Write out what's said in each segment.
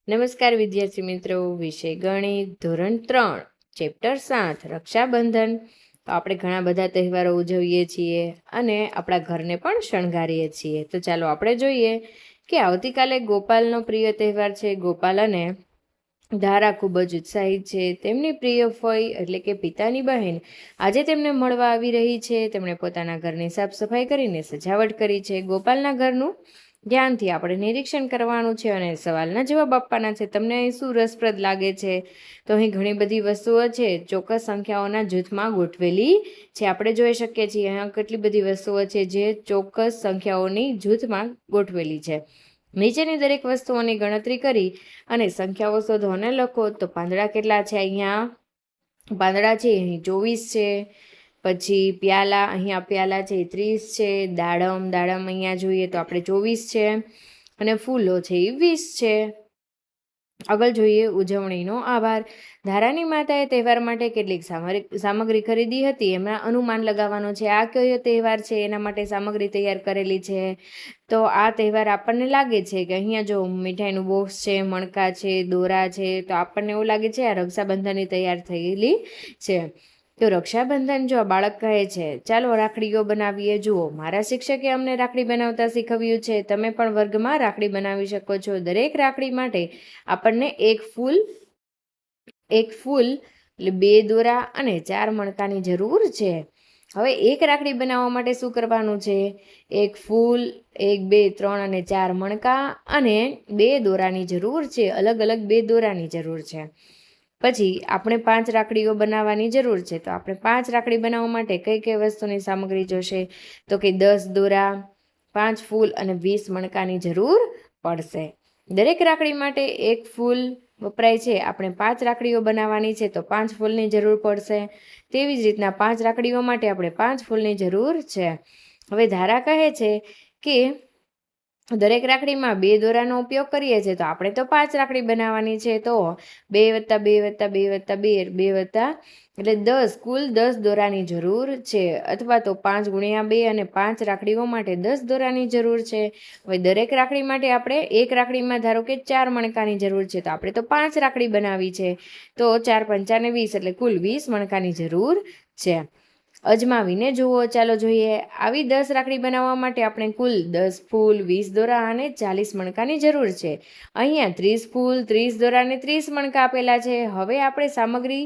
નમસ્કાર વિદ્યાર્થી મિત્રો, વિષય ગણિત ધોરણ 3 ચેપ્ટર 7 રક્ષાબંધન. તો આપણે ઘણા બધા તહેવારો ઉજવીએ છીએ અને આપણા ઘરને પણ શણગારીએ છીએ. તો ચાલો આપણે જોઈએ કે આવતીકાલે ગોપાલનો પ્રિય તહેવાર છે. ગોપાલ અને ધારા ખૂબ જ ઉત્સાહિત છે. તેમની પ્રિય ફઈ એટલે કે પિતાની બહેન આજે તેમને મળવા આવી રહી છે. તેમણે પોતાના ઘરની સાફ સફાઈ કરીને સજાવટ કરી છે. ગોપાલના ઘરનું ધ્યાનથી આપણે નિરીક્ષણ કરવાનું છે અને સવાલના જવાબ આપવાના છે. તમને અહીં શું રસપ્રદ લાગે છે? તો અહીં ઘણી બધી વસ્તુઓ છે ચોક્કસ સંખ્યાઓના જૂથમાં ગોઠવેલી છે. આપણે જોઈ શકીએ છીએ અહીંયા કેટલી બધી વસ્તુઓ છે જે ચોક્કસ સંખ્યાઓની જૂથમાં ગોઠવેલી છે. નીચેની દરેક વસ્તુઓની ગણતરી કરી અને સંખ્યાઓ શોધો અને લખો. તો પાંદડા કેટલા છે? અહીંયા પાંદડા છે અહીં 24 છે. પછી પ્યાલા, અહીંયા પ્યાલા છે 30 છે. દાડમ અહીંયા જોઈએ તો આપણે 24 છે અને ફૂલો છે એ 20 છે. આગળ જોઈએ ઉજવણીનો આભાર. ધારાની માતાએ તહેવાર માટે કેટલીક સામગ્રી ખરીદી હતી. એમાં અનુમાન લગાવવાનું છે આ કયો તહેવાર છે, એના માટે સામગ્રી તૈયાર કરેલી છે. તો આ તહેવાર આપણને લાગે છે કે અહીંયા જો મીઠાઈનું બોક્સ છે, મણકા છે, દોરા છે, તો આપણને એવું લાગે છે આ રક્ષાબંધનની તૈયાર થયેલી છે. તો રક્ષાબંધન જો બાળક કહે છે ચાલો રાખડીઓ બનાવીએ. જુઓ, મારા શિક્ષકે અમને રાખડી બનાવતા શીખવ્યું છે. તમે પણ વર્ગમાં રાખડી બનાવી શકો છો. દરેક રાખડી માટે આપણને એક ફૂલ એટલે 2 દોરા અને 4 મણકાની જરૂર છે. હવે એક રાખડી બનાવવા માટે શું કરવાનું છે? એક ફૂલ, 1, 2, 3 અને 4 મણકા અને 2 દોરાની જરૂર છે. અલગ અલગ 2 દોરાની જરૂર છે. પછી આપણે 5 રાખડીઓ બનાવવાની જરૂર છે. તો આપણે 5 રાખડી બનાવવા માટે કઈ કઈ વસ્તુની સામગ્રી જોશે? તો કે 10 દોરા, 5 ફૂલ અને 20 મણકાની જરૂર પડશે. દરેક રાખડી માટે એક ફૂલ વપરાય છે. આપણે 5 રાખડીઓ બનાવવાની છે તો 5 ફૂલની જરૂર પડશે. તેવી જ રીતના 5 રાખડીઓ માટે આપણે 5 ફૂલની જરૂર છે. હવે ધારા કહે છે કે દરેક રાખડીમાં 2 દોરાનો ઉપયોગ કરીએ છીએ તો આપણે તો 5 રાખડી બનાવવાની છે. તો 2 + 2 + 2 + 2 2 એટલે 10, કુલ 10 દોરાની જરૂર છે. અથવા તો 5 × 2 અને 5 રાખડીઓ માટે 10 દોરાની જરૂર છે. હવે દરેક રાખડી માટે આપણે એક રાખડીમાં ધારો કે 4 મણકાની જરૂર છે તો આપણે તો 5 રાખડી બનાવી છે. તો 4 × 5 = 20 એટલે કુલ 20 મણકાની જરૂર છે. અજમાવીને જુઓ. ચાલો જોઈએ. આવી 10 રાખડી બનાવવા માટે આપણે કુલ 10 ફૂલ, 20 દોરા અને 40 મણકાની જરૂર છે. અહીંયા 30 ફૂલ, 30 દોરા અને 30 મણકા આપેલા છે. હવે આપણે સામગ્રી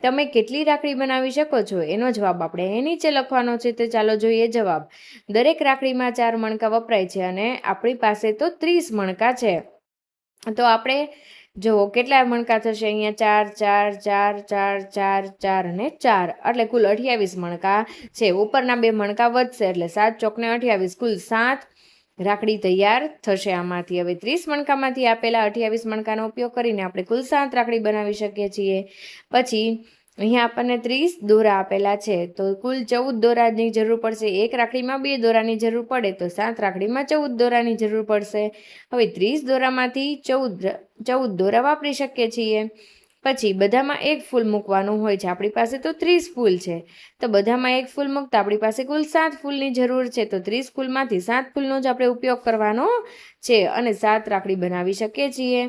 તમે કેટલી રાખડી બનાવી શકો છો એનો જવાબ આપણે એ નીચે લખવાનો છે. તો ચાલો જોઈએ જવાબ. દરેક રાખડીમાં 4 મણકા વપરાય છે અને આપણી પાસે તો 30 મણકા છે. તો આપણે જુઓ કેટલા મણકા થશે? અહીંયા 4 4 4 4 4 અને 4 એટલે કુલ 28 મણકા છે. ઉપરના 2 મણકા વધશે એટલે 7 × 4 = 28, કુલ 7 રાખડી તૈયાર થશે આમાંથી. હવે 30 મણકામાંથી આપેલા 28 મણકાનો ઉપયોગ કરીને આપણે કુલ 7 રાખડી બનાવી શકીએ છીએ. પછી અહીંયા આપણને 30 દોરા આપેલા છે તો કુલ 14 દોરાની જરૂર પડશે. એક રાખડીમાં 2 દોરાની જરૂર પડે તો 7 રાખડીમાં 14 દોરાની જરૂર પડશે. હવે 30 દોરામાંથી 14 દોરા વાપરી શકીએ છીએ. પછી બધામાં એક ફૂલ મૂકવાનું હોય છે. આપણી પાસે તો 30 ફૂલ છે તો બધામાં એક ફૂલ મૂકતા આપણી પાસે કુલ 7 ફૂલની જરૂર છે. તો 30 ફૂલમાંથી 7 ફૂલનો જ આપણે ઉપયોગ કરવાનો છે અને 7 રાખડી બનાવી શકીએ છીએ.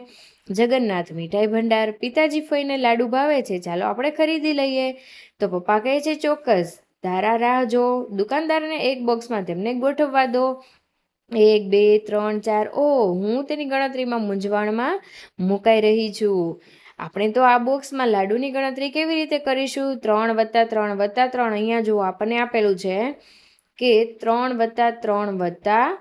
જગન્નાથ મીઠાઈ ભંડાર. પિતાજી ફઈને લાડુ ભાવે છે, ચાલો આપણે ખરીદી લઈએ. તો પપ્પા કહે છે ચોક્કસ. ધારા રાહ જો. દુકાનદારને એક બોક્સમાં તેમને ગોઠવવા દો. 1 2 3 4. હું તેની ગણતરીમાં મૂંઝવણમાં મુકાઈ રહી છું. આપણે તો આ બોક્સમાં લાડુની ગણતરી કેવી રીતે કરીશું? 3 + 3 + 3. અહીંયા જુઓ આપણને આપેલું છે કે 3 + 3 +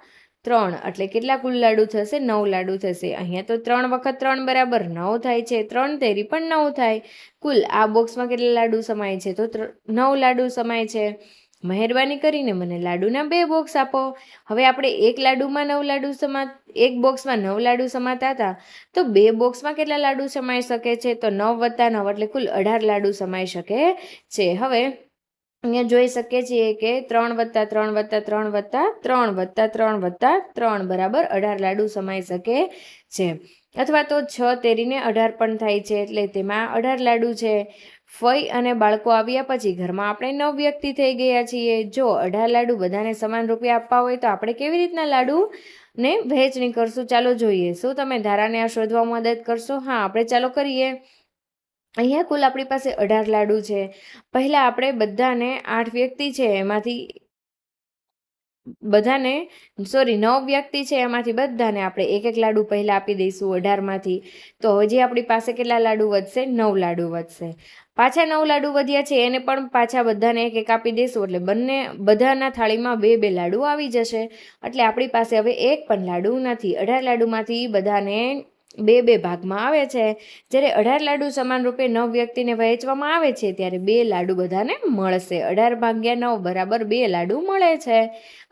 3 એટલે કેટલા કુલ લાડુ થશે? 9 લાડુ થશે. અહીંયા તો 3 × 3 = 9 થાય છે. 3 તેરી પણ 9 થાય. કુલ આ બોક્સમાં કેટલા લાડુ સમાય છે? તો 9 લાડુ સમાય છે. મહેરબાની કરીને મને લાડુના 2 બોક્સ આપો. હવે આપણે એક બોક્સમાં 9 લાડુ સમાતા હતા તો 2 બોક્સમાં કેટલા લાડુ સમાઈ શકે છે? તો 9 + 9 એટલે કુલ 18 લાડુ સમાઈ શકે છે. હવે અહીંયા જોઈ શકીએ છીએ કે 3 + 3 + 3 + 3 + 3 + 3 બરાબર 18 લાડુ સમાઈ શકે છે. અથવા તો 6 તેરીને 18 પણ થાય છે એટલે તેમાં 18 લાડુ છે. ફઈ અને બાળકો આવ્યા પછી ઘરમાં આપણે 9 વ્યક્તિ થઈ ગયા છીએ. જો 18 લાડુ બધાને સમાન રૂપિયા આપવા હોય તો આપણે કેવી રીતના લાડુ ને વહેંચણી કરશું. ચાલો જોઈએ, શું તમે ધારાને આ શોધવા મદદ કરશો? હા, આપણે ચાલો કરીએ. અહીંયા કુલ આપણી પાસે 18 લાડુ છે. પહેલાં આપણે બધાને 8 વ્યક્તિ છે એમાંથી બધાને 9 વ્યક્તિ છે એમાંથી બધાને આપણે એક એક લાડુ પહેલાં આપી દઈશું 18માંથી. તો હજી આપણી પાસે કેટલા લાડુ વધશે? 9 લાડુ વધશે. પાછા 9 લાડુ વધ્યા છે એને પણ પાછા બધાને એક એક આપી દઈશું એટલે બધાના થાળીમાં 2 લાડુ આવી જશે. એટલે આપણી પાસે હવે એક પણ લાડુ નથી. 18 લાડુમાંથી બધાને 2 ભાગમાં આવે છે. જ્યારે 18 લાડુ સમાન રૂપે 9 વ્યક્તિને વહેંચવામાં આવે છે ત્યારે 2 લાડુ બધાને મળશે. 18 ભાગ્યા 9 બરાબર 2 લાડુ મળે છે.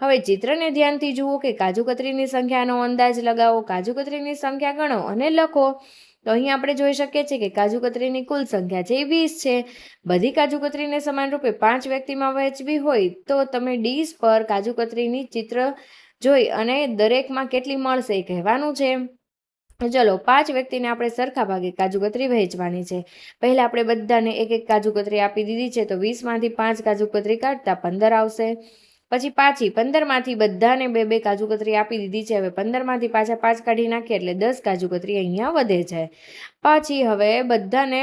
હવે ચિત્રને ધ્યાનથી જુઓ કે કાજુ કતરીની સંખ્યાનો અંદાજ લગાવો. કાજુ કતરીની સંખ્યા ગણો અને લખો. તો અહીં આપણે જોઈ શકીએ છીએ કે કાજુ કતરીની કુલ સંખ્યા છે એ 20 છે. બધી કાજુ કતરીને સમાન રૂપે 5 વ્યક્તિમાં વહેંચવી હોય તો તમે ડીશ પર કાજુ કતરીની ચિત્ર જોઈ અને દરેકમાં કેટલી મળશે એ કહેવાનું છે. ચલો 5 વ્યક્તિને આપણે સરખા ભાગે કાજુ કતરી વહેંચવાની છે. પહેલાં આપણે બધાને એક એક કાજુ કતરી આપી દીધી છે તો 20માંથી 5 કાજુ કતરી કાઢતા 15 આવશે. પછી પાછી 15માંથી બધાને 2 કાજુ કતરી આપી દીધી છે. હવે 15માંથી પાછા 5 કાઢી નાખીએ એટલે 10 કાજુ કતરી અહીંયા વધે છે. પછી હવે બધાને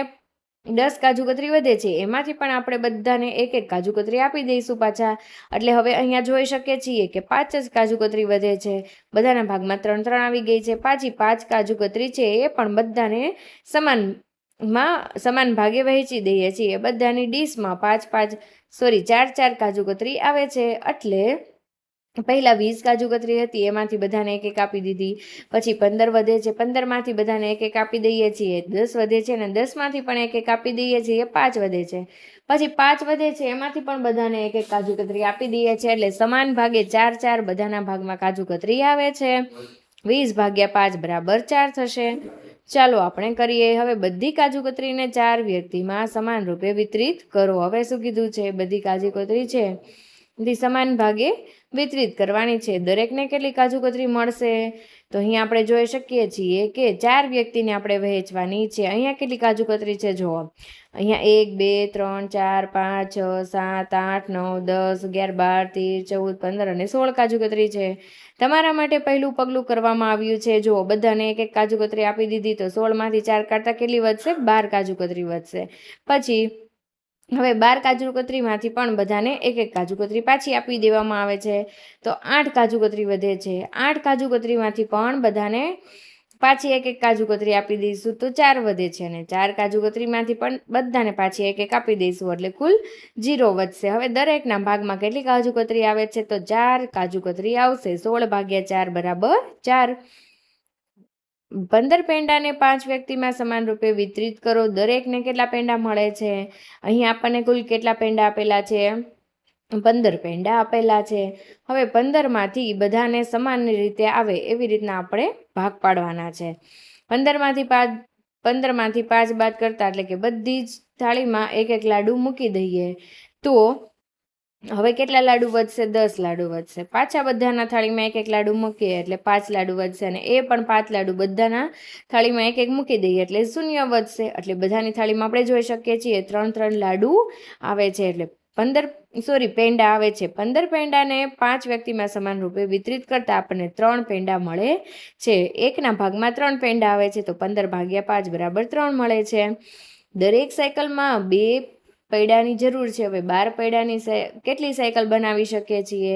10 કાજુ કતરી વધે છે એમાંથી પણ આપણે બધાને એક એક કાજુ કતરી આપી દઈશું પાછા. એટલે હવે અહીંયા જોઈ શકીએ છીએ કે 5 જ કાજુ કતરી વધે છે. બધાના ભાગમાં 3 આવી ગઈ છે. પાછી 5 કાજુ કતરી છે એ પણ બધાને સમાન ભાગે વહેંચી દઈએ છીએ. બધાની ડીશમાં 4 કાજુ કતરી આવે છે. એટલે પહેલાં 20 કાજુ કતરી હતી એમાંથી બધાને એક એક આપી દીધી. પછી 15 વધે છે. 15માંથી બધાને એક એક આપી દઈએ છીએ. 10 વધે છે અને 10માંથી પણ એક એક આપી દઈએ છીએ. 5 વધે છે. પછી 5 વધે છે એમાંથી પણ બધાને એક એક કાજુ કતરી આપી દઈએ છીએ. એટલે સમાન ભાગે 4 બધાના ભાગમાં કાજુ કતરી આવે છે. 20 ભાગ્યા 5 બરાબર 4 થશે. ચાલો આપણે કરીએ. હવે બધી કાજુ કતરીને 4 વ્યક્તિમાં સમાન રૂપે વિતરિત કરો. હવે શું કીધું છે? બધી કાજુ કતરી છે બધી સમાન ભાગે વિતરિત કરવાની છે. દરેકને કેટલી કાજુ કતરી મળશે? તો અહીંયા આપણે જોઈ શકીએ છીએ કે 4 વ્યક્તિને આપણે વહેંચવાની છે. અહીંયા કેટલી કાજુ કતરી છે જુઓ. અહીંયા 1 2 3 4 5 6 7 8 9 10 11 12 13 14 15 અને 16 કાજુ કતરી છે. તમારા માટે પહેલું પગલું કરવામાં આવ્યું છે. જુઓ બધાને એક એક કાજુ કતરી આપી દીધી તો 16માંથી 4 કાઢતા કેટલી વધશે? 12 કાજુ કતરી વધશે. પછી હવે 12 કાજુ કતરીમાંથી પણ બધાને એક એક કાજુ કતરી પાછી આપી દેવામાં આવે છે તો 8 કાજુ કતરી વધે છે. 8 કાજુ કતરીમાંથી પણ બધાને પાછી એક એક કાજુ કતરી આપી દઈશું તો 4 વધે છે અને 4 કાજુ કતરીમાંથી પણ બધાને પાછી એક એક આપી દઈશું એટલે કુલ 0 વધશે. હવે દરેકના ભાગમાં કેટલી કાજુ કતરી આવે છે? તો 4 કાજુ કતરી આવશે. 16 ભાગ્યા 4 બરાબર 4. 15 પેંડાને 5 વ્યક્તિમાં સમાન રૂપે વિતરિત કરો. દરેકને કેટલા પેંડા મળે છે? અહીં આપણને કુલ કેટલા પેંડા આપેલા છે? 15 પેંડા આપેલા છે. હવે 15માંથી બધાને સમાન રીતે આવે એવી રીતના આપણે ભાગ પાડવાના છે. 15માંથી 5 બાદ કરતા એટલે કે બધી જ થાળીમાં એક એક લાડુ મૂકી દઈએ તો હવે કેટલા લાડુ વધશે? 10 લાડુ વધશે. પાછા બધાના થાળીમાં એક એક લાડુ મૂકીએ એટલે 5 લાડુ વધશે અને એ પણ 5 લાડુ બધાના થાળીમાં એક એક મૂકી દઈએ એટલે 0 વધશે. એટલે બધાની થાળીમાં આપણે જોઈ શકીએ છીએ 3 લાડુ આવે છે એટલે પેંડા આવે છે. 15 પેંડાને 5 વ્યક્તિમાં સમાન રૂપે વિતરિત કરતા આપણને 3 પેંડા મળે છે. એકના ભાગમાં 3 પેંડા આવે છે તો 15 ભાગ્યા 5 બરાબર 3 મળે છે. દરેક સાયકલમાં 2 પૈડાની જરૂર છે. હવે 12 પૈડાની કેટલી સાયકલ બનાવી શકીએ છીએ?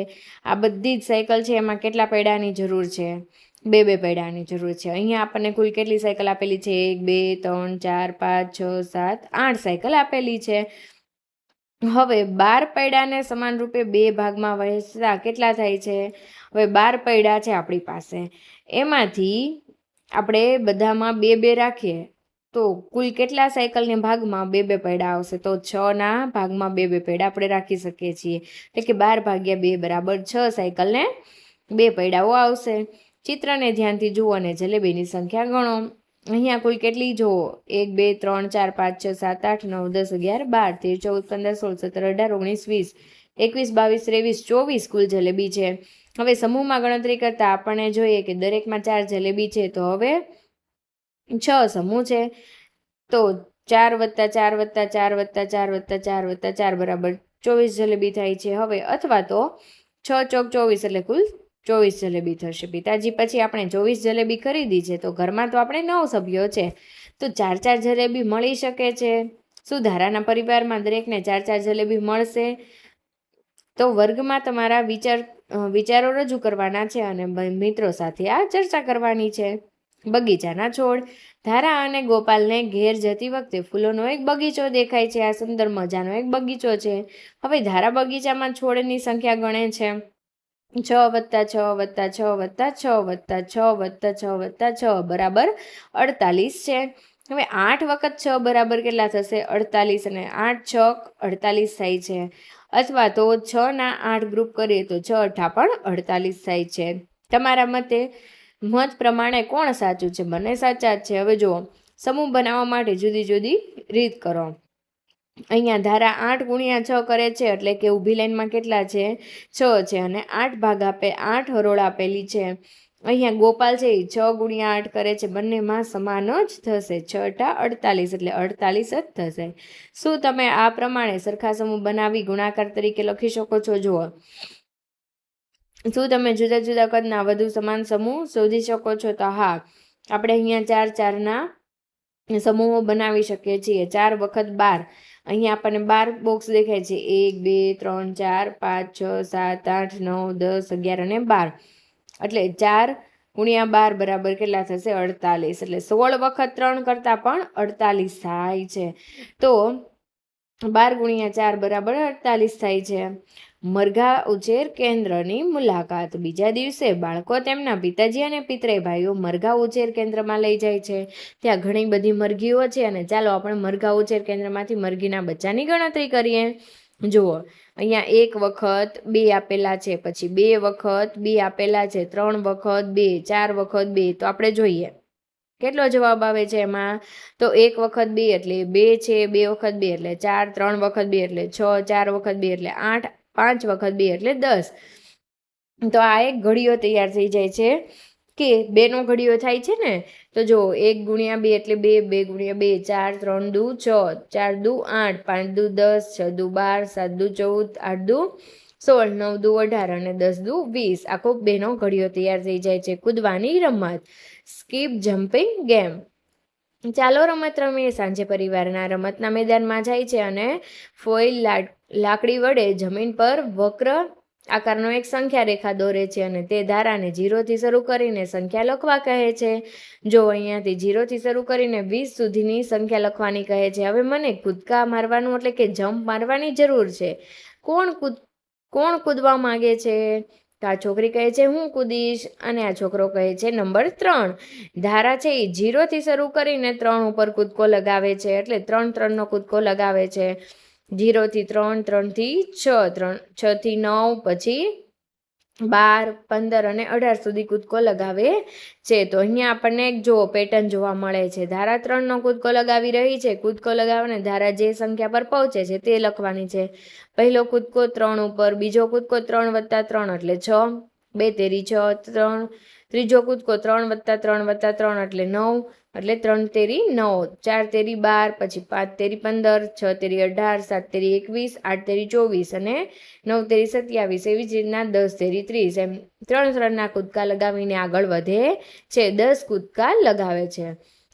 આ બધી જ સાયકલ છે એમાં કેટલા પૈડાની જરૂર છે? 2 પૈડાની જરૂર છે. અહીંયા આપણને કુલ કેટલી સાયકલ આપેલી છે? 1 2 3 4 5 6 7 8 સાયકલ આપેલી છે. હવે 12 પૈડાને સમાન રૂપે 2 ભાગમાં વહેંચતા કેટલા થાય છે? હવે 12 પૈડા છે આપણી પાસે એમાંથી આપણે બધામાં 2 રાખીએ તો કુલ કેટલા સાયકલને ભાગમાં 2 પૈડા આવશે? તો 6ના ભાગમાં 2 પૈડા આપણે રાખી શકીએ છીએ. એટલે કે 12 ભાગ્યા 2 બરાબર 6 સાયકલને 2 પૈડાઓ આવશે. ચિત્રને ધ્યાનથી જુઓ અને જલેબીની સંખ્યા ગણો. અહીંયા કુલ કેટલી જુઓ? 1 2 3 4 5 6 7 8 9 10 11 12 13 14 15 16 17 18 19 20 21 22 23 24 કુલ જલેબી છે. હવે સમૂહમાં ગણતરી કરતા આપણને જોઈએ કે દરેકમાં 4 જલેબી છે તો હવે 6 સમૂહ છે તો 4 વત્તા 4 વત્તા 4 વત્તા 4 વત્તા 4 વત્તા 4 બરાબર 24 જલેબી થાય છે. હવે અથવા તો 6 ચોક 24 એટલે કુલ 24 જલેબી થશે. પિતાજી, પછી આપણે 24 જલેબી ખરીદી છે, તો ઘરમાં તો આપણે 9 સભ્યો છે, તો 4 જલેબી મળી શકે છે. શું ધારાના પરિવારમાં દરેકને 4 જલેબી મળશે? તો વર્ગમાં તમારા વિચારો રજૂ કરવાના છે અને મિત્રો સાથે આ ચર્ચા કરવાની છે. બગીચાના છોડ. ધારા અને ગોપાલને ઘેર જતી વખતે ફૂલોનો એક બગીચો દેખાય છે. આ સુંદર મજાનો એક બગીચો છે. હવે ધારા બગીચામાં છોડની સંખ્યા ગણે છે. 6+6+6+6+6+6 બરાબર 48 છે. હવે 8 વખત 6 બરાબર કેટલા થશે? 48, અને 8 છક 48 થાય છે. અથવા તો 6ના 8 ગ્રુપ કરીએ તો 6 અઠ્ઠા પણ 48 થાય છે. તમારા મત પ્રમાણે કોણ સાચું છે? બંને સાચા જ છે. હવે જુઓ, સમૂહ બનાવવા માટે જુદી જુદી રીત કરો. અહીંયા ધારા 8 ગુણ્યા 6 કરે છે, એટલે કે ઊભી લાઈનમાં કેટલા છે? 6 છે, અને 8 ભાગ આપે 8 હરોળ આપેલી છે. અહીંયા ગોપાલ છે એ 6 ગુણ્યા 8 કરે છે, બંનેમાં સમાન જ થશે. 6 અઠ્ઠા 48, એટલે 48 જ થશે. શું તમે આ પ્રમાણે સરખા સમૂહ બનાવી ગુણાકાર તરીકે લખી શકો છો? જુઓ, શું તમે જુદા જુદા કદના વધુ સમાન સમૂહ શોધી શકો છો? તો હા, આપણે અહીંયા 4 સમૂહો બનાવી શકીએ છીએ. 4 વખત 12, અહીંયા આપણને 12 બોક્સ દેખાય છે. 1 2 3 4 5 6 7 8 9 10 11 અને 12, એટલે 4 ગુણ્યા 12 બરાબર કેટલા થશે? 48, એટલે 16 વખત 3 કરતાં પણ 48 થાય છે. તો 12 ગુણ્યા 4 બરાબર 48 થાય છે. મરઘા ઉછેર કેન્દ્રની મુલાકાત. બીજા દિવસે બાળકો તેમના પિતાજી અને પિતરાઈ ભાઈઓ મરઘા ઉછેર કેન્દ્રમાં લઈ જાય છે. ત્યાં ઘણી બધી મરઘીઓ છે, અને ચાલો આપણે મરઘા ઉછેર કેન્દ્રમાંથી મરઘીના બચ્ચાની ગણતરી કરીએ. જુઓ, અહીંયા 1 વખત 2 આપેલા છે, પછી 2 વખત 2 આપેલા છે, 3 વખત 2, 4 વખત 2. તો આપણે જોઈએ કેટલો જવાબ આવે છે એમાં. તો 1 વખત 2 એટલે 2 છે, 2 વખત 2 એટલે 4, 3 વખત 2 એટલે 6, 4 વખત 2 એટલે 8, 5 વખત 2 એટલે 10. તો આ એક ઘડીઓ તૈયાર થઈ જાય છે, કે 2નો ઘડીઓ થાય છે ને. તો જો 1 ગુણ્યા 2 એટલે 2, 2 ગુણ્યા 2 4, 3 દુ 6, 4 દુ 8, 5 દુ 10, 6 દુ 12, 7 દુ 14, 8 દુ 16, 9 દુ 18 અને 10 દુ 20. આખો 2નો ઘડીઓ તૈયાર થઈ જાય છે. કૂદવાની રમત, સ્કીપ જમ્પિંગ ગેમ. ચાલો રમત રમીએ. સાંજે પરિવારના રમતના મેદાનમાં જાય છે અને ફોઇલ લાકડી વડે જમીન પર વક્ર આકારનો એક સંખ્યા રેખા દોરે છે, અને તે ધારાને 0થી શરૂ કરીને સંખ્યા લખવા કહે છે. જો અહીંયાથી 0થી શરૂ કરીને 20 સુધીની સંખ્યા લખવાની કહે છે. હવે મને કૂદકા મારવાનું એટલે કે જમ્પ મારવાની જરૂર છે. કોણ કૂદવા માંગે છે? તો આ છોકરી કહે છે હું કૂદીશ, અને આ છોકરો કહે છે નંબર 3. ધારા છે એ 0થી શરૂ કરીને 3 ઉપર કૂદકો લગાવે છે, એટલે 3 કૂદકો લગાવે છે. 0થી 3, 3થી 6, 6થી 9, પછી 12, 15 અને 18 સુધી કૂદકો લગાવે છે. તો અહીંયા આપણને એક પેટર્ન જોવા મળે છે. ધારા 3નો કૂદકો લગાવી રહી છે. કૂદકો લગાવીને ધારા જે સંખ્યા પર પહોંચે છે તે લખવાની છે. પહેલો કૂદકો 3 ઉપર, બીજો કૂદકો 3 + 3 એટલે 6, 2 તેરી 6, 3. ત્રીજો કૂદકો 3 + 3 + 3 એટલે 9, એટલે 3 તેરી 9, 4 તેરી 12, પછી 5 તેરી 15, 6 તેરી 18, 7 તેરી 21, 8 તેરી 24 અને 9 તેરી 27. એવી જ રીતના 10 તેરી 30. એમ 3 કૂદકા લગાવીને આગળ વધે છે. 10 કૂદકા લગાવે છે.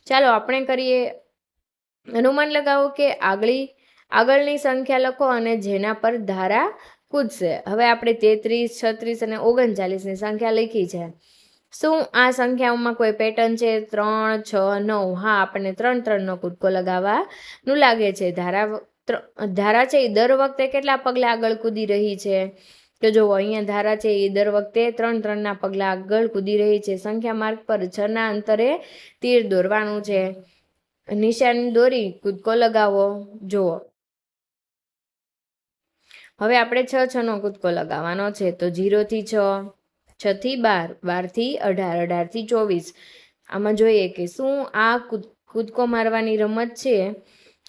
ચાલો આપણે કરીએ અનુમાન લગાવો કે આગળની સંખ્યા લખો અને જેના પર ધારા કૂદશે. હવે આપણે 33, 36 અને 39ની સંખ્યા લખી છે. શું આ સંખ્યાઓમાં કોઈ પેટર્ન છે? 3, 6, 9. હા, આપણને 3નો કૂદકો લગાવવાનું લાગે છે. ધારા છે એ દર વખતે કેટલા પગલા આગળ કૂદી રહી છે? તો જુઓ, અહીંયા ધારા છે એ દર વખતે 3 પગલા આગળ કૂદી રહી છે. સંખ્યા માર્ગ પર 6ના અંતરે તીર દોરવાનું છે. નિશાન દોરી કૂદકો લગાવો. જુઓ, હવે આપણે 6નો કૂદકો લગાવવાનો છે. તો 0થી 6, 6થી 12, 12થી 18, 18થી 24. આમાં જોઈએ કે શું આ કૂદકો મારવાની રમત છે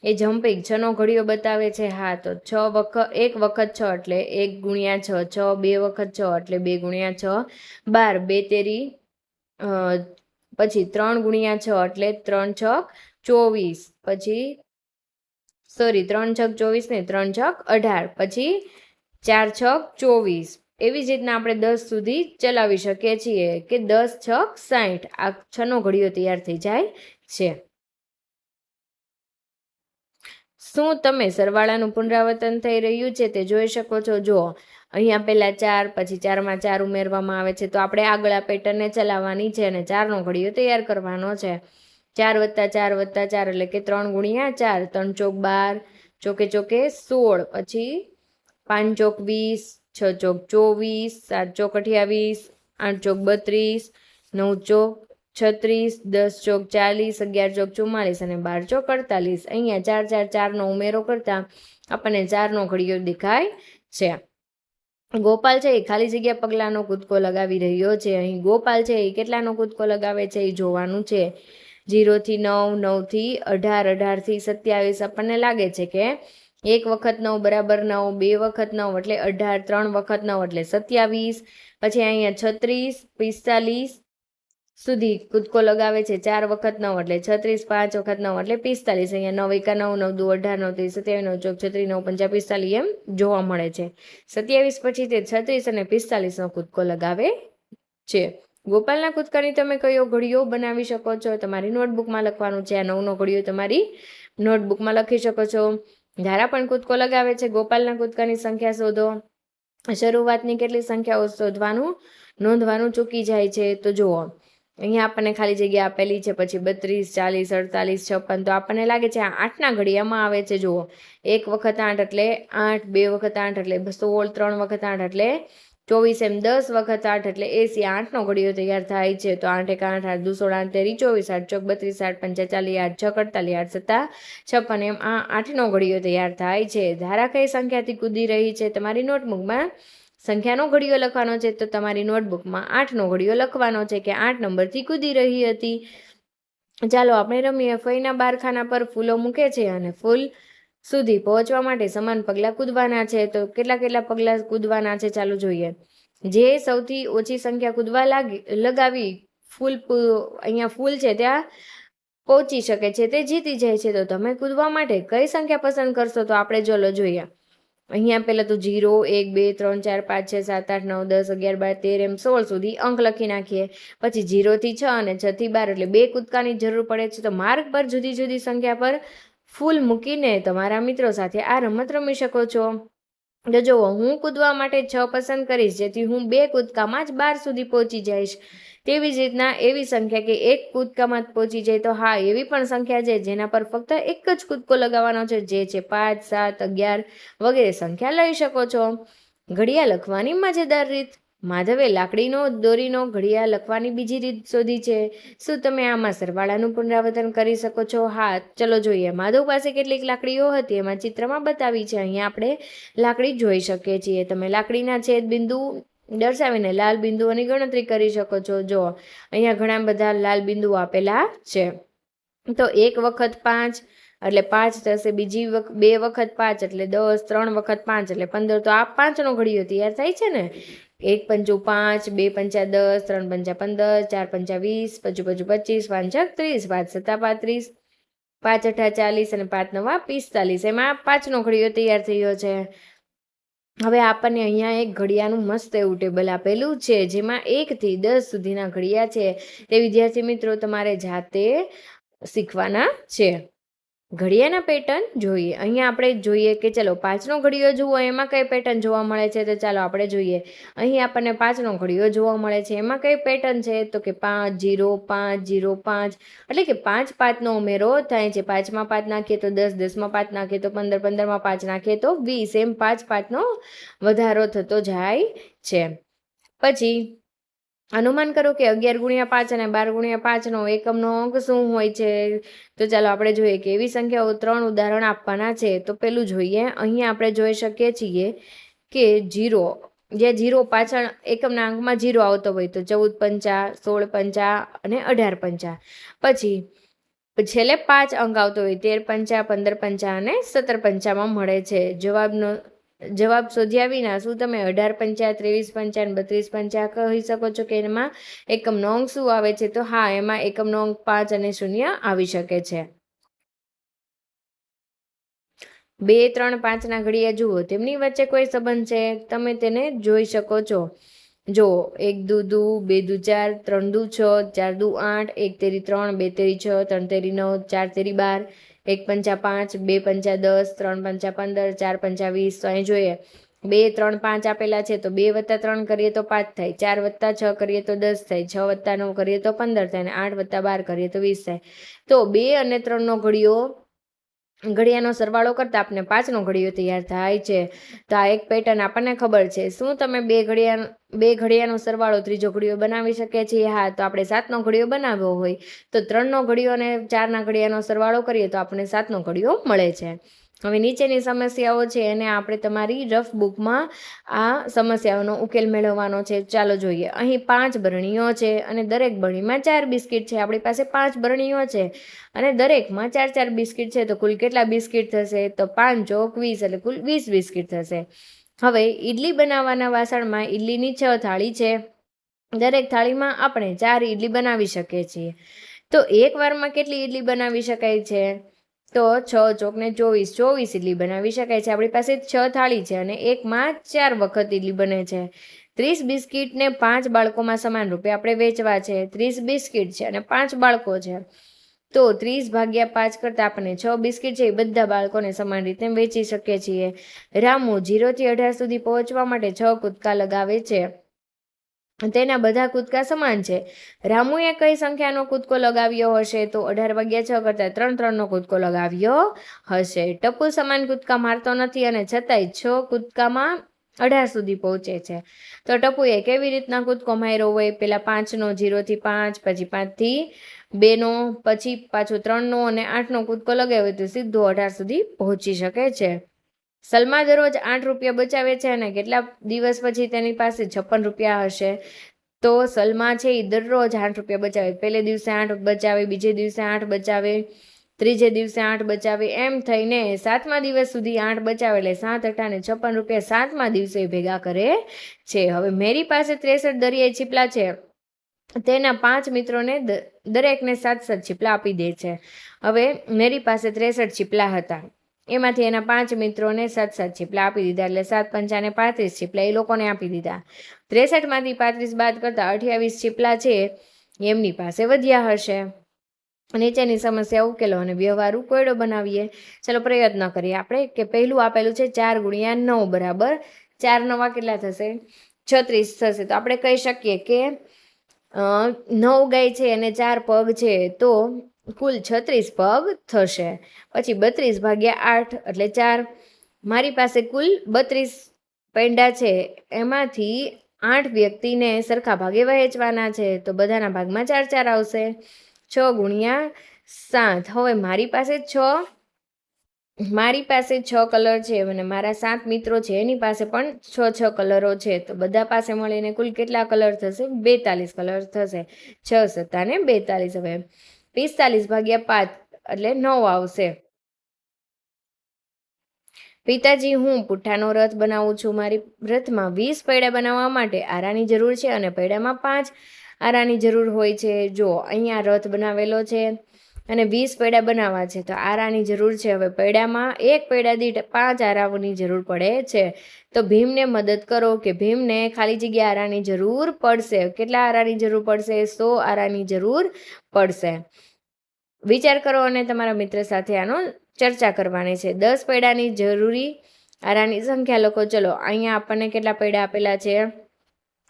એ જમ્પિંગ 6નો ઘડીઓ બતાવે છે. હા, તો 1 વખત 6 એટલે 1 ગુણ્યા 6, 6 2 વખત 6 એટલે 2 ગુણ્યા 6, 12, 2 તેરી, પછી 3 ગુણ્યા 6 એટલે 3 છક 24, પછી 3 છક 24 ને 3 છક 18, પછી 4 છક 24, એવી જ રીતના આપણે 10 સુધી ચલાવી શકીએ છીએ કે 10 છક 60 આ 6નો ઘડીયો તૈયાર થઈ જાય છે. શું તમે સરવાળાનું પુનરાવર્તન થઈ રહ્યું છે તે જોઈ શકો છો? જુઓ, અહીંયા પહેલાં 4, પછી 4માં 4 ઉમેરવામાં આવે છે, તો આપણે આગળ આ પેટર્નને ચલાવવાની છે અને 4નો ઘડીયો તૈયાર કરવાનો છે. 4 + 4 + 4 એટલે કે 3 × 4, 3 ચોક 12, ચોકે ચોકે 16, પછી 5 ચોક 20, 6 ચોક 24, 7 ચોક 28, 8 ચોક 32, 9 ચોક 36, 10 ચોક 40, 11 ચોક 44 અને 12 ચોક 48. અહીંયા 4 4 4નો ઉમેરો કરતા આપણને 4નો ઘડીયો દેખાય છે. ગોપાલ છે એ ખાલી જગ્યા પગલાંનો કૂદકો લગાવી રહ્યો છે. અહીં ગોપાલ છે એ કેટલાનો કૂદકો લગાવે છે એ જોવાનું છે. 0 થી 9, 9 થી 18, 18 થી 27 આપણને લાગે છે કે 1 વખત 9 બરાબર 9, 2 વખત 9 એટલે 18, 3 વખત 9 એટલે 27, પછી અહીંયા 36, 45 સુધી કૂદકો લગાવે છે. 4 વખત 9 એટલે 36, 5 વખત 9 એટલે 45, અહીંયા 9 × 9, 9 × 18, 9 × 27, 9 ચોક 36, 9 × 5 45 એમ જોવા મળે છે. 27 પછી તે 36 અને 45નો કૂદકો લગાવે છે. ગોપાલના કૂદકાની તમે કયો ઘડીયો બનાવી શકો છો? તમારી નોટબુકમાં લખવાનું છે. આ 9નો ઘડીયો તમારી નોટબુકમાં લખી શકો છો. ધારા પણ કૂદકો લગાવે છે. ગોપાલના કૂદકાની સંખ્યા શોધો. શરૂઆતની કેટલી સંખ્યાઓ શોધવાનું નોંધવાનું ચૂકી જાય છે. તો જુઓ, અહીંયા આપણને ખાલી જગ્યા આપેલી છે, પછી 32, 40, 48, 56, તો આપણને લાગે છે આ 8ના ઘડિયામાં આવે છે. જુઓ, 1 વખત 8 એટલે 8, 2 વખત 8 એટલે 16, 3 વખત 8 એટલે 24, એમ 10 વખત 8 એટલે 80. 8નો ઘડીયો તૈયાર થાય છે. તો 8 × 8 = 8, 2 × 16 = 24, 8 ચોક 32, 8 5 40, 8 6 48, 8 7 56, એમ આ 8નો ઘડીયો તૈયાર થાય છે. ધારા કઈ સંખ્યાથી કૂદી રહી છે? તમારી નોટબુકમાં સંખ્યાનો ઘડીયો લખવાનો છે, તો તમારી નોટબુકમાં 8નો ઘડીયો લખવાનો છે કે 8 નંબરથી કૂદી રહી હતી. ચાલો આપણે રમીએ. ફઈના બારખાના પર ફૂલો મૂકે છે અને ફૂલ સુધી પહોંચવા માટે સમાન પગલાં કૂદવાના છે. તો કેટલા પગલાં કૂદવાના છે ચાલો જોઈએ. જે સૌથી ઓછી સંખ્યા કૂદવા લગાવી અહીંયા ફૂલ છે ત્યાં પહોંચી શકે છે તે જીતી જાય છે. તો તમે કૂદવા માટે કઈ સંખ્યા પસંદ કરશો? તો આપણે ચલો જોઈએ. અહીંયા પહેલાં તો 0, 1, 2, 3, 4, 5, 6, 7, 8, 9, 10, 11, 12, 13 એમ 16 સુધી અંક લખી નાખીએ. પછી 0 થી 6 અને 6 થી 12 એટલે 2 કૂદકાની જરૂર પડે છે. તો માર્ગ પર જુદી જુદી સંખ્યા પર ફૂલ મૂકીને તમારા મિત્રો સાથે આ રમત રમી શકો છો. તો જુઓ, હું કૂદવા માટે 6 પસંદ કરીશ, જેથી હું 2 કૂદકામાં જ 12 સુધી પહોંચી જઈશ. તેવી જ રીતના એવી સંખ્યા કે 1 કૂદકામાં જ પહોંચી જાય, તો હા, એવી પણ સંખ્યા છે જેના પર ફક્ત એક જ કૂદકો લગાવવાનો છે, જે છે 5, 7, 11 વગેરે સંખ્યા લઈ શકો છો. ઘડિયા લખવાની મજેદાર રીત. માધવે લાકડીનો દોરીનો ઘડિયા લખવાની બીજી રીત શોધી છે. શું તમે આમાં સરવાળાનું પુનરાવર્તન કરી શકો છો? હા, ચલો જોઈએ. માધવ પાસે કેટલીક લાકડીઓ હતી, એમાં ચિત્રમાં બતાવી છે. અહીંયા આપણે લાકડી જોઈ શકીએ છીએ. તમે લાકડીના છેદ બિંદુ દર્શાવીને લાલ બિંદુઓની ગણતરી કરી શકો છો. જો અહીંયા ઘણા બધા લાલ બિંદુઓ આપેલા છે. તો 1 વખત 5 એટલે 5 થશે, બીજી 2 વખત 5 એટલે 10, 3 વખત 5 એટલે 15. તો આ 5નો ઘડીયો તૈયાર થાય છે ને. 1 પંચું 5, 2 પંચા 10, 3 પંચા 15, 4 પંચા 20, 5 પંચું 25, 5 છક 30, 5 સત્તા 35, 5 અઠા 40 અને 5 નવા 45. એમાં 5નો ઘડીયો તૈયાર થયો છે. હવે આપણને અહીંયા એક ઘડિયાનું મસ્ત એવું ટેબલ આપેલું છે, જેમાં 1 થી 10 સુધીના ઘડિયા છે. તે વિદ્યાર્થી મિત્રો તમારે જાતે શીખવાના છે. ઘડિયાના પેટર્ન જોઈએ. અહીંયા આપણે જોઈએ કે ચલો 5નો ઘડિયો જુઓ, એમાં કઈ પેટર્ન જોવા મળે છે? તો ચાલો આપણે જોઈએ. અહીં આપણને 5નો ઘડિયો જોવા મળે છે. એમાં કઈ પેટર્ન છે? તો કે 5 0 5 0 5 એટલે કે 5 5નો ઉમેરો થાય છે. 5માં 5 નાખીએ તો 10, 10માં 5 નાખીએ તો 15, 15માં 5 નાખીએ તો 20, એમ 5 5નો વધારો થતો જાય છે. પછી અનુમાન કરો કે 11 × 5 અને 12 × 5નો એકમનો અંક શું હોય છે? તો ચાલો આપણે જોઈએ કે એવી સંખ્યાઓ 3 ઉદાહરણ આપવાના છે. તો પેલું જોઈએ. અહીંયા આપણે જોઈ શકીએ છીએ કે 0, જે 0 પાછળ એકમના અંકમાં 0 આવતો હોય તો 14 પંચા, 16 પંચા અને 18 પંચા. પછી છેલ્લે 5 અંક આવતો હોય 13 પંચા, 15 પંચા અને 17 પંચામાં મળે છે. જવાબ શોધ્યા વિના શું તમે 18 પંચા, 23 પંચા અને 32 પંચા કહી શકો છો કે એમાં એકમનો અંક શું આવે છે? તો હા, એમાં એકમનો અંક 5 અને 0 આવી શકે છે. 2, 3, 5ના ઘડિયા જુઓ, તેમની વચ્ચે કોઈ સંબંધ છે? તમે તેને જોઈ શકો છો. જો 1 દુ 2, 2 દુ 4, 3 દુ 6, 4 દુ 8, 1 તેરી 3, 2 તેરી 6, 3 તેરી 9, 4 તેરી 12, 1 પંચા 5, 2 પંચા 10, 3 પંચા 15, 4 પંચા 20. તો અહીં જોઈએ 2, 3, 5 આપેલા છે તો 2 + 3 કરીએ તો 5 થાય, 4 + 6 કરીએ તો 10 થાય, 6 + 9 કરીએ તો 15 થાય, અને 8 + 12 કરીએ તો 20 થાય. તો 2 અને 3નો ઘડિયાનો સરવાળો કરતાં આપણને 5નો ઘડિયો તૈયાર થાય છે. તો આ એક પેટર્ન આપણને ખબર છે. શું તમે બે ઘડિયાનો સરવાળો ત્રીજો ઘડિયો બનાવી શકીએ છીએ? હા. તો આપણે 7નો ઘડિયો બનાવવો હોય તો 3નો ઘડિયો અને 4ના ઘડિયાનો સરવાળો કરીએ તો આપણને 7નો ઘડિયો મળે છે. હવે નીચેની સમસ્યાઓ છે એને આપણે તમારી રફ બુકમાં આ સમસ્યાઓનો ઉકેલ મેળવવાનો છે. ચાલો જોઈએ. અહીં 5 બરણીઓ છે અને દરેક બરણીમાં 4 બિસ્કિટ છે. આપણી પાસે 5 બરણીઓ છે અને દરેકમાં 4 બિસ્કિટ છે. તો કુલ કેટલા બિસ્કિટ થશે? તો 5 ચોક 20, એટલે કુલ 20 બિસ્કિટ થશે. હવે ઈડલી બનાવવાના વાસણમાં ઈડલીની 6 થાળી છે. દરેક થાળીમાં આપણે 4 ઈડલી બનાવી શકીએ છીએ. તો એક વારમાં કેટલી ઈડલી બનાવી શકાય છે? તો 6 ચોક 24, 24 ઈડલી બનાવી શકાય છે. આપણી પાસે 6 થાળી છે અને એકમાં 4 વખત ઈડલી બને છે. 30 બિસ્કિટને 5 બાળકોમાં સમાન રૂપે આપણે વેચવા છે. 30 બિસ્કિટ છે અને 5 બાળકો છે. તો 30 ભાગ્યા 5 કરતાં આપણને 6 બિસ્કિટ છે એ બધા બાળકોને સમાન રીતે વેચી શકીએ છીએ. રામુ 0 થી 18 સુધી પહોંચવા માટે 6 કૂદકા લગાવે છે. તેના બધા કૂદકા સમાન છે. રામુએ કઈ સંખ્યાનો કૂદકો લગાવ્યો હશે? તો 18 ભાગ્યા 6 કરતાં 3, 3નો કૂદકો લગાવ્યો હશે. ટપુ સમાન કૂદકા મારતો નથી અને છતાંય 6 કૂદકામાં 18 સુધી પહોંચે છે. તો ટપુએ કેવી રીતના કૂદકો માર્યો હોય? પહેલા 5નો, 0 થી 5, પછી 5 થી 2નો, પછી પાછો 3નો અને 8નો કૂદકો લગાવ્યો તો સીધો 18 સુધી પહોંચી શકે છે. સલમા દરરોજ 8 રૂપિયા બચાવે છે અને કેટલા દિવસ પછી તેની પાસે 56 રૂપિયા હશે? તો સલમા છે એ દરરોજ 8 રૂપિયા બચાવે. પહેલે દિવસે 8 બચાવે, બીજે દિવસે 8 બચાવે, ત્રીજે દિવસે 8 બચાવે, એમ થઈને 7મા દિવસ સુધી 8 બચાવે, એટલે 7 × 8 = 56 રૂપિયા 7મા દિવસે ભેગા કરે છે. હવે મેરી પાસે 63 દરિયાઈ છીપલા છે. તેના 5 મિત્રોને દરેકને 7-7 છીપલા આપી દે છે. હવે મેરી પાસે 63 છીપલા હતા. એમાંથી એના 5 મિત્રોને 7-7 છીપલા આપી દીધા, એટલે 7 પંચા 35 છીપલા એ લોકોને આપી દીધા. 63માંથી 35 બાદ કરતાં 28 છીપલા છે એમની પાસે વધ્યા હશે. નીચેની સમસ્યા ઉકેલો અને વ્યવહારુ કોયડો બનાવીએ. ચલો પ્રયત્ન કરીએ આપણે કે પહેલું આપેલું છે 4 × 9 બરાબર 4 9 કેટલા થશે? 36 થશે. તો આપણે કહી શકીએ કે 9 ગાય છે અને 4 પગ છે તો કુલ 36 પગ થશે. પછી 32 ભાગ્યા 8 એટલે 4. મારી પાસે કુલ 32 પૈંડા છે, એમાંથી 8 વ્યક્તિને સરખા ભાગે વહેંચવાના છે તો બધાના ભાગમાં 4 4 આવશે. 6 × 7. હવે મારી પાસે 6 કલર છે અને મારા 7 મિત્રો છે એની પાસે પણ 6 કલરો છે. તો બધા પાસે મળીને કુલ કેટલા કલર થશે? 42 કલર થશે. 6 × 7 = 42. હવે 45 ભાગ્યા 5 એટલે 9 આવશે. પિતાજી, હું પુઠ્ઠાનો રથ બનાવું છું. મારી રથમાં 20 પૈડા બનાવવા માટે આરાની જરૂર છે અને પૈડામાં 5 આરાની જરૂર હોય છે. જો અહીંયા રથ બનાવેલો છે અને 20 પૈડા બનાવવા છે તો આરાની જરૂર છે. હવે પૈડામાં એક પૈડા દીઠ 5 આરાઓની જરૂર પડે છે. તો ભીમને મદદ કરો કે ભીમને ખાલી જગ્યા આરાની જરૂર પડશે. કેટલા આરાની જરૂર પડશે? 100 આરાની જરૂર પડશે. વિચાર કરો અને તમારા મિત્ર સાથે આનો ચર્ચા કરવાની છે. 10 પૈડાની જરૂરી આરાની સંખ્યા લખો. ચલો અહીંયા આપણને કેટલા પૈડા આપેલા છે?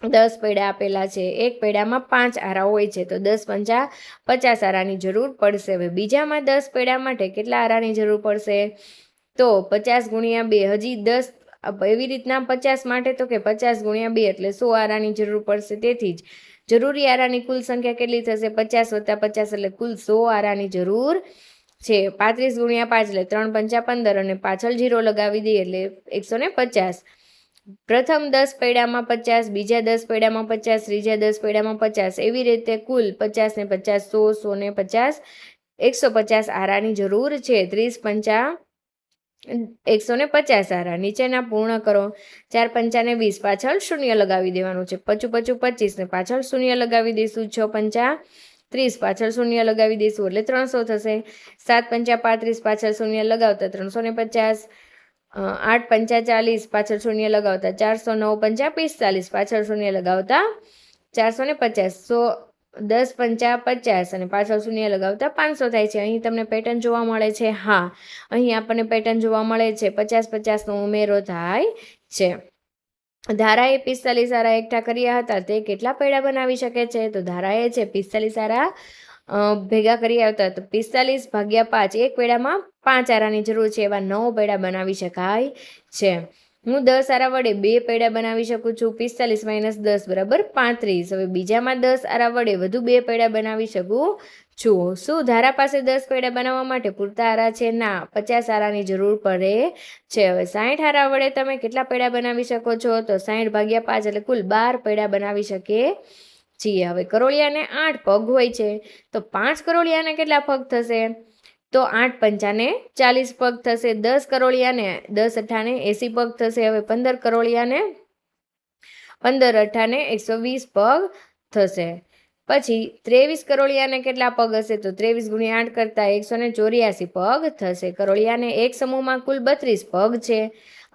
10 પૈડા આપેલા છે. એક પૈડામાં 5 આરા હોય છે તો 10 પંચા 50 આરાની જરૂર પડશે. હવે બીજામાં 10 પૈડા માટે કેટલા આરાની જરૂર પડશે? તો 50 × 2, હજી 10 એવી રીતના 50 માટે તો કે 50 × 2 એટલે 100 આરાની જરૂર પડશે. તેથી જ જરૂરી આરાની કુલ સંખ્યા કેટલી થશે? 50 + 50 એટલે કુલ 100 આરાની જરૂર છે. 35 × 5 એટલે 3 પંચા 15 અને પાછળ 0 લગાવી દઈએ એટલે 150. પ્રથમ 10 પૈડામાં 50, બીજા 10 પૈડામાં 50, ત્રીજા 10 પૈડામાં 50, એવી રીતે કુલ 50 ને 50, 100, 100 ને 50, 150 આરાની જરૂર છે. 30 પંચા 150 આરા. નીચેના પૂર્ણ કરો. 4 પંચા 20, પાછળ 0 લગાવી દેવાનું છે. 55 25 ને પાછળ 0 લગાવી દઈશું. 6 પંચા 30 પાછળ શૂન્ય લગાવી દઈશું એટલે 300 થશે. 7 પંચા 35 પાછળ શૂન્ય લગાવતા 350. 8 પંચા 40 પાછળ શૂન્ય લગાવતા 400. 9 પંચા 45 પાછળ શૂન્ય લગાવતા 450. 10 પંચા 50 અને પાછળ શૂન્ય લગાવતા 500 થાય છે. અહીં તમને પેટર્ન જોવા મળે છે? હા, અહીં આપણને પેટર્ન જોવા મળે છે. 50-50નો ઉમેરો થાય છે. ધારાએ 45 આરા એકઠા કર્યા હતા, તે કેટલા પૈડા બનાવી શકે છે? તો ધારાએ છે 45 આરા ભેગા કર્યા હતા, તો 45 ભાગ્યા 5, એક પૈડામાં 5 આરાની જરૂર છે, એવા 9 પૈડા બનાવી શકાય છે. હું 10 આરા વડે 2 પૈડા બનાવી શકું છું. 45 - 10 બરાબર 35. હવે બીજામાં 10 આરા વડે વધુ 2 પૈડા બનાવી શકું છું. શું ધારા પાસે 10 પૈડા બનાવવા માટે પૂરતા આરા છે? ના, 50 આરાની જરૂર પડે છે. હવે 60 આરા વડે તમે કેટલા પૈડા બનાવી શકો છો? તો 60 ભાગ્યા 5 એટલે કુલ 12 પૈડા બનાવી શકીએ છીએ. હવે કરોળિયાને 8 પગ હોય છે, તો 5 કરોળિયાને કેટલા પગ થશે? તો 8 પંચાને 40 પગ થશે. 10 કરોળિયાને 10 અઠ્ઠાને 80 પગ થશે. હવે 15 કરોળિયાને 15 અઠ્ઠાને 120 પગ થશે. પછી 23 કરોળિયાને કેટલા પગ હશે? તો 23 × 8 કરતા 184 પગ થશે. કરોળિયાને એક સમૂહમાં કુલ 32 પગ છે.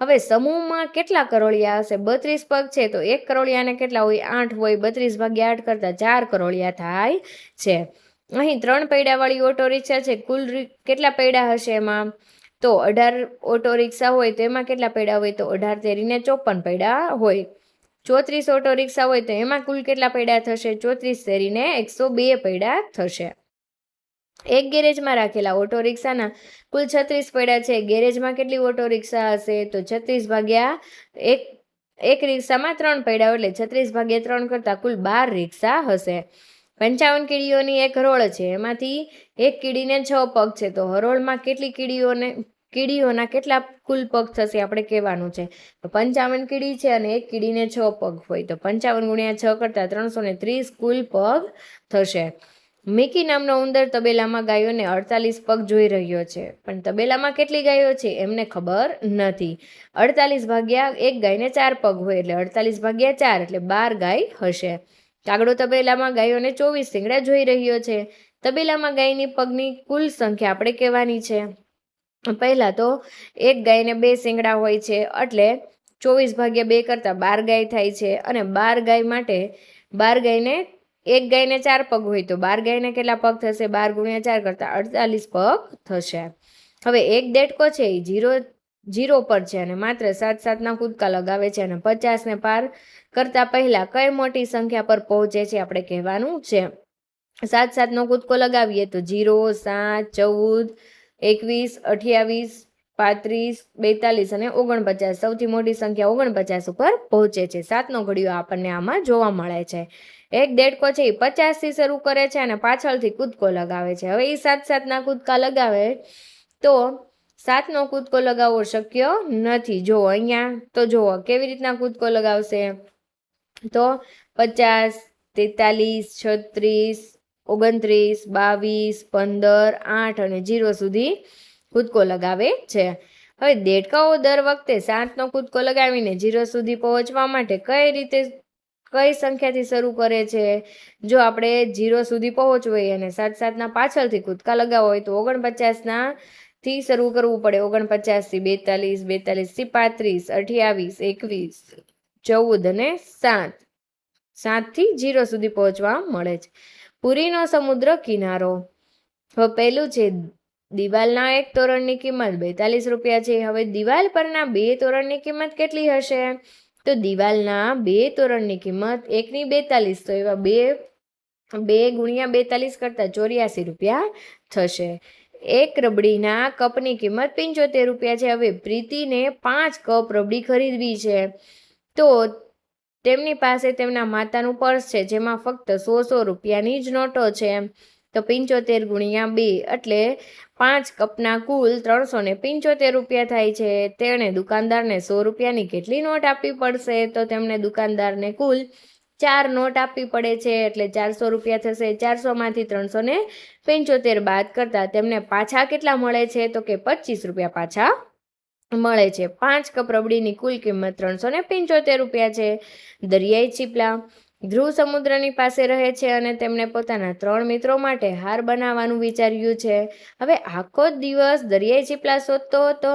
હવે સમૂહમાં કેટલા કરોળિયા હશે? 32 પગ છે, તો એક કરોળિયાને કેટલા હોય? 8 હોય. 32 ભાગ્યા 8 કરતા 4 કરોળિયા થાય છે. અહીં 3 પૈડાવાળી ઓટો રિક્ષા છે, કુલ કેટલા પૈડા હશે એમાં? તો 18 ઓટો રિક્ષા હોય તો એમાં કેટલા પૈડા હોય? તો 18 તેરીને 54 પૈડા હોય. 34 ઓટો રિક્ષા હોય તો એમાં કુલ કેટલા પૈડા થશે? 34 તેરીને 102 પૈડા થશે. એક ગેરેજમાં રાખેલા ઓટો રિક્ષાના કુલ 36 પૈડા છે. ગેરેજમાં કેટલી ઓટો રિક્ષા હશે? તો 36 ભાગ્યા એક રિક્ષામાં 3 પૈડા એટલે 36 ભાગ્યા 3 કરતા કુલ 12 રિક્ષા હશે. 55 કીડીઓની એક હરોળ છે, એમાંથી એક કીડીને 6 પગ છે, તો હરોળમાં કેટલી કીડીઓના કેટલા કુલ પગ થશે આપણે કહેવાનું છે. તો 55 કીડી છે અને એક કીડીને 6 પગ હોય, તો 55 × 6 કરતા 330 કુલ પગ થશે. મિકી નામનો ઉંદર તબેલામાં ગાયોને 48 પગ જોઈ રહ્યો છે, પણ તબેલામાં કેટલી ગાયો છે એમને ખબર નથી. 48 ભાગ્યા એક ગાયને 4 પગ હોય એટલે 48 ભાગ્યા 4 એટલે 12 ગાય હશે. કાગડો તબેલામાં ગાયોને 24 શિંગડા જોઈ રહ્યો છે. તબેલામાં ગાયની પગની કુલ સંખ્યા આપણે કહેવાની છે. પહેલા તો એક ગાયને 2 શિંગડા હોય છે એટલે 24 ભાગ્યા 2 કરતા 12 ગાય થાય છે. અને 12 ગાય માટે 12 ગાયને એક ગાયને 4 પગ હોય તો 12 ગાયને કેટલા પગ થશે? 12 × 4 કરતા 48 પગ થશે. હવે એક દેડકો છે એ 0 પર છે અને માત્ર 7-7ના કૂદકા લગાવે છે અને 50ને પાર કરતા પહેલા કઈ મોટી સંખ્યા પર પહોંચે છે આપણે કહેવાનું છે. 7-7નો કૂદકો લગાવીએ તો 0, 7, 14, 21, 28, 35, 42 અને 49. સૌથી મોટી સંખ્યા 49 ઉપર પહોંચે છે. 7નો ઘડિયો આપણને આમાં જોવા મળે છે. એક દેડકો છે એ 50થી શરૂ કરે છે અને પાછળથી કૂદકો લગાવે છે. હવે એ 7-7ના કૂદકા લગાવે તો 7નો કૂદકો લગાવવો શક્ય નથી. જો અહીંયા તો જુઓ કેવી રીતના કૂદકો લગાવશે, તો 50, 43, 36, 29, 22, 15, 8 અને 0 સુધી કૂદકો લગાવે છે. હવે દેડકાઓ દર વખતે 7નો કૂદકો લગાવીને 0 સુધી પહોંચવા માટે કઈ સંખ્યાથી શરૂ કરે છે? જો આપણે 0 સુધી પહોંચવું હોય અને 7-7ના પાછળથી કૂદકા લગાવવા હોય તો 49ના થી શરૂ કરવું પડે. 49 થી 42, 42 થી 35, 28, 21, 14 અને 7. 7થી 0 સુધી પહોંચવા મળે છે. પુરીનો સમુદ્ર કિનારો. હવે પહેલું છે દિવાલના એક તોરણની કિંમત 42 રૂપિયા છે. હવે દિવાલ પરના 2 તોરણની કિંમત કેટલી હશે? તો દિવાલના 2 તોરણની કિંમત 1ની 42, તો એવા 2 × 42 કરતા 84 રૂપિયા થશે. એક રબડીના કપની કિંમત 75 રૂપિયા છે. હવે પ્રીતિને 5 કપ રબડી ખરીદવી છે, તો તેમની પાસે તેમના માતાનું પર્સ છે જેમાં ફક્ત 100 રૂપિયાની જ નોટો છે. તો 75 × 2 એટલે 5 કપના કુલ 375 રૂપિયા થાય છે. તેણે દુકાનદારને 100 રૂપિયાની કેટલી નોટ આપવી પડશે? તો તેમણે દુકાનદારને કુલ 4 નોટ આપવી પડે છે એટલે 400 રૂપિયા થશે. 400માંથી 375 બાદ કરતા તેમને પાછા કેટલા મળે છે? તો કે 25 રૂપિયા પાછા મળે છે. 5 કપ રબડીની કુલ કિંમત 375 રૂપિયા છે. દરિયાઈ ચીપલા. ધ્રુવ સમુદ્રની પાસે રહે છે અને તેમણે પોતાના 3 મિત્રો માટે હાર બનાવવાનું વિચાર્યું છે. હવે આખો દિવસ દરિયાઈ ચીપલા શોધતો હતો.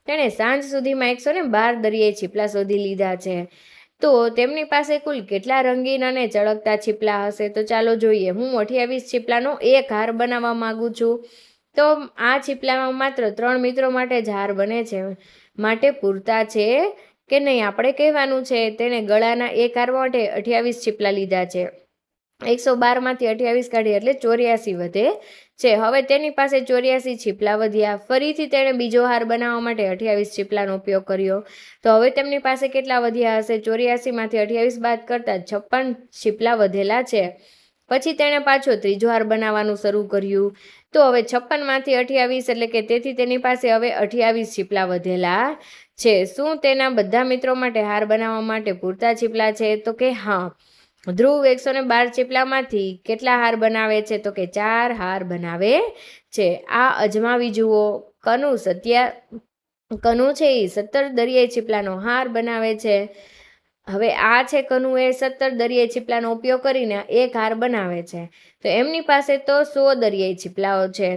તેણે સાંજ સુધીમાં 112 દરિયાઈ ચીપલા શોધી લીધા છે. તો તેમની પાસે કુલ કેટલા રંગીન અને ચળકતા ચીપલા હશે? તો ચાલો જોઈએ. હું 28 ચીપલાનો એક હાર બનાવવા માંગુ છું. તો આ ચીપલામાં માત્ર 3 મિત્રો માટે જ હાર બને છે, માટે પૂરતા છે કે નહીં આપણે કહેવાનું છે. તેણે ગળાના એક હાર માટે 28 ચીપલા લીધા છે. 112માંથી 28 કાઢીએ એટલે 84 વધે છે. હવે તેની પાસે 84 ચીપલા વધ્યા. ફરીથી તેણે બીજો હાર બનાવવા માટે 28 ચીપલાનો ઉપયોગ કર્યો. તો હવે તેમની પાસે કેટલા વધ્યા હશે? 84માંથી 28 બાદ કરતા 56 ચીપલા વધેલા છે. પછી તેણે પાછો ત્રીજો હાર બનાવવાનું શરૂ કર્યું. તો હવે 56માંથી 28 એટલે કે તેથી તેની પાસે હવે 28 ચીપલા વધેલા છે. શું તેના બધા મિત્રો માટે હાર બનાવવા માટે પૂરતા ચીપલા છે? તો કે હા. ધ્રુવ 112 ચીપલામાંથી કેટલા હાર બનાવે છે? તો કે 4 હાર બનાવે છે. આ અજમાવી જુઓ. કનુ છે એ 17 દરિયાઈ ચીપલાનો હાર બનાવે છે. હવે આ છે કનુએ 17 દરિયાઈ ચીપલાનો ઉપયોગ કરીને એક હાર બનાવે છે. તો એમની પાસે તો 100 દરિયાઈ ચીપલાઓ છે.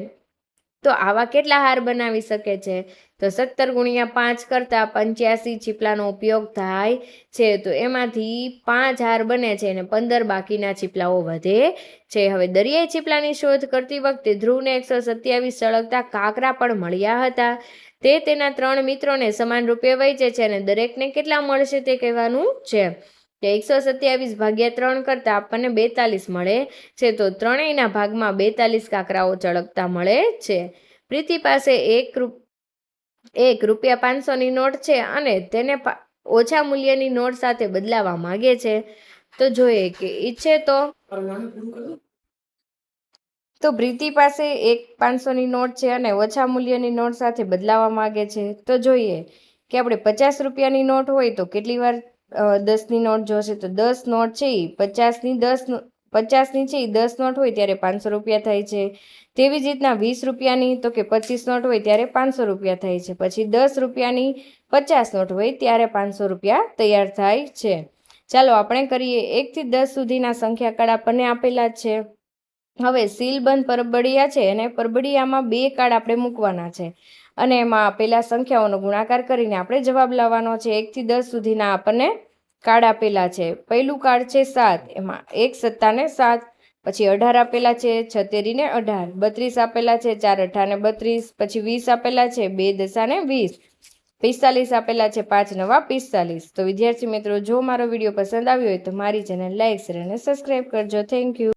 તો આવા કેટલા હાર બનાવી શકે છે? તો 17 × 5 કરતાં 85 ચીપલાનો ઉપયોગ થાય છે. તો એમાંથી 5 હાર બને છે અને 15 બાકીના ચીપલાઓ વધે છે. હવે દરિયાઈ ચીપલાની શોધ કરતી વખતે ધ્રુવને 127 ચળકતા કાંકરા પણ મળ્યા હતા. તે તેના 3 મિત્રોને સમાન રૂપે વહેંચે છે અને દરેકને કેટલા મળશે તે કહેવાનું છે. કે 127 ભાગ્યા 3 કરતાં આપણને 42 મળે છે. તો ત્રણેયના ભાગમાં 42 કાંકરાઓ ચળકતા મળે છે. પ્રીતિ પાસે એક ₹500ની નોટ છે અને તેને ઓછા મૂલ્યની નોટ સાથે બદલાવા માંગે છે. તો જોઈએ કે ઈચ્છે તો પ્રીતિ પાસે એક 500ની નોટ છે અને ઓછા મૂલ્યની નોટ સાથે બદલાવા માંગે છે. તો જોઈએ કે આપણે 50 રૂપિયાની નોટ હોય તો કેટલી વાર 10ની નોટ જોશે? તો 10 નોટ છે એ 50ની છે એ 10 નોટ હોય ત્યારે 500 રૂપિયા થાય છે. તેવી જ રીતના 20 રૂપિયાની તો કે 25 નોટ હોય ત્યારે 500 રૂપિયા થાય છે. પછી 10 રૂપિયાની 50 નોટ હોય ત્યારે 500 રૂપિયા તૈયાર થાય છે. ચાલો આપણે કરીએ. 1 થી 10 સુધીના સંખ્યાકાળ આપણને આપેલા છે. હવે સીલબંધ પરબડિયા છે અને પરબડિયામાં 2 કાર્ડ આપણે મૂકવાના છે અને એમાં આપેલા સંખ્યાઓનો ગુણાકાર કરીને આપણે જવાબ લાવવાનો છે. 1 થી 10 સુધીના આપણને કાર્ડ આપેલા છે. પહેલું કાર્ડ છે 7, એમાં 1 સત્તા ને 7, પછી 18 આપેલા છે, 6 તેરી ને 18, 32 આપેલા છે, 4 અઠ્ઠા ને 32, પછી 20 આપેલા છે, 2 દસા ને 20, 45 આપેલા છે, 5 નવા 45. તો વિદ્યાર્થી મિત્રો, જો મારો વિડીયો પસંદ આવ્યો હોય તો મારી ચેનલ લાઈક, શેર અને સબસ્ક્રાઈબ કરજો. Thank you.